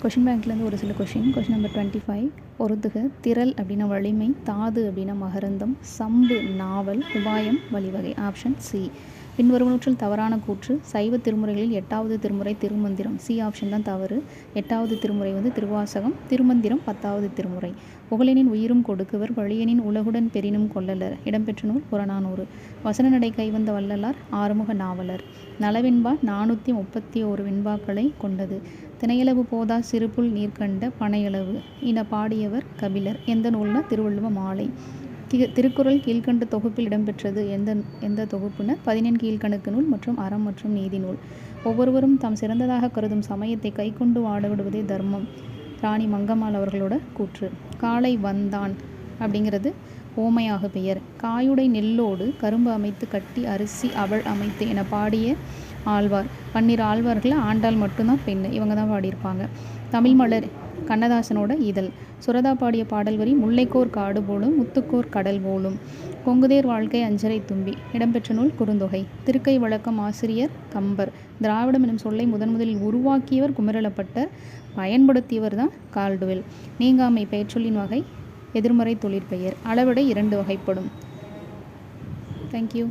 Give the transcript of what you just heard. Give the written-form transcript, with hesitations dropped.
Question பேங்க்லேருந்து ஒரு சில கொஷின் நம்பர் 25. பொறுத்துக. திரள் அப்படின்னா வலிமை, தாது அப்படின்னா மகரந்தம், சம்பு நாவல், உபாயம் வழிவகை. Option C. பின்வருவனவற்றில் தவறான கூற்று. சைவ திருமுறைகளில் 8வது திருமுறை திருமந்திரம். சி ஆப்ஷன் தான் தவறு. 8வது திருமுறை திருவாசகம், திருமந்திரம் 10வது திருமுறை. புகழெனின் உயிரும் கொடுக்குவர், வழியெனின் உலகுடன் பெரினும் கொள்ளலர். இடம்பெற்ற நூல் புறநானூறு. வசன நடை கைவந்த வள்ளலார், ஆறுமுக நாவலர். நலவெண்பா 431 வெண்பாக்களை கொண்டது. திணையளவு போதா சிறுபுல் நீர்கண்ட பனையளவு என பாடியவர் கபிலர். எந்த நூல்னா திருவள்ளுவ மாலை. திருக்குறள் கீழ்கண்ட தொகுப்பில் இடம்பெற்றது. எந்த தொகுப்புன 14 கீழ்கணக்கு நூல் மற்றும் அறம் மற்றும் நீதி நூல். ஒவ்வொருவரும் தாம் சிறந்ததாக கருதும் சமயத்தை கைக்கொண்டு வாடவிடுவதே தர்மம். ராணி மங்கம்மாள் அவர்களோட கூற்று. காளை வந்தான் அப்படிங்கிறது ஓமையாக பெயர். காயுடை நெல்லோடு கரும்பு அமைத்து கட்டி அரிசி அவள் அமைத்து என பாடிய ஆழ்வார். 12 ஆழ்வார்கள் ஆண்டாள் மட்டும்தான் பெண். இவங்க தான் பாடியிருப்பாங்க. தமிழ் மலர் கண்ணதாசனோட இதழ். சுரதா பாடிய பாடல் வரி. முல்லைக்கோர் காடு போலும், முத்துக்கோர் கடல் போலும். கொங்குதேர் வாழ்க்கை அஞ்சரை தும்பி. இடம்பெற்ற நூல் குறுந்தொகை. திருக்கை வழக்கம் ஆசிரியர் கம்பர். திராவிடம் எனும் சொல்லை முதலில் உருவாக்கியவர் குமரலப்பட்டர். பயன்படுத்தியவர் தான் கால்டுவெல். நீங்காமை பெயர்ச்சொல்லின் வகை. எதிர்மறை தொழிற்பெயர். அளவிடை 2 வகைப்படும். தேங்க்யூ.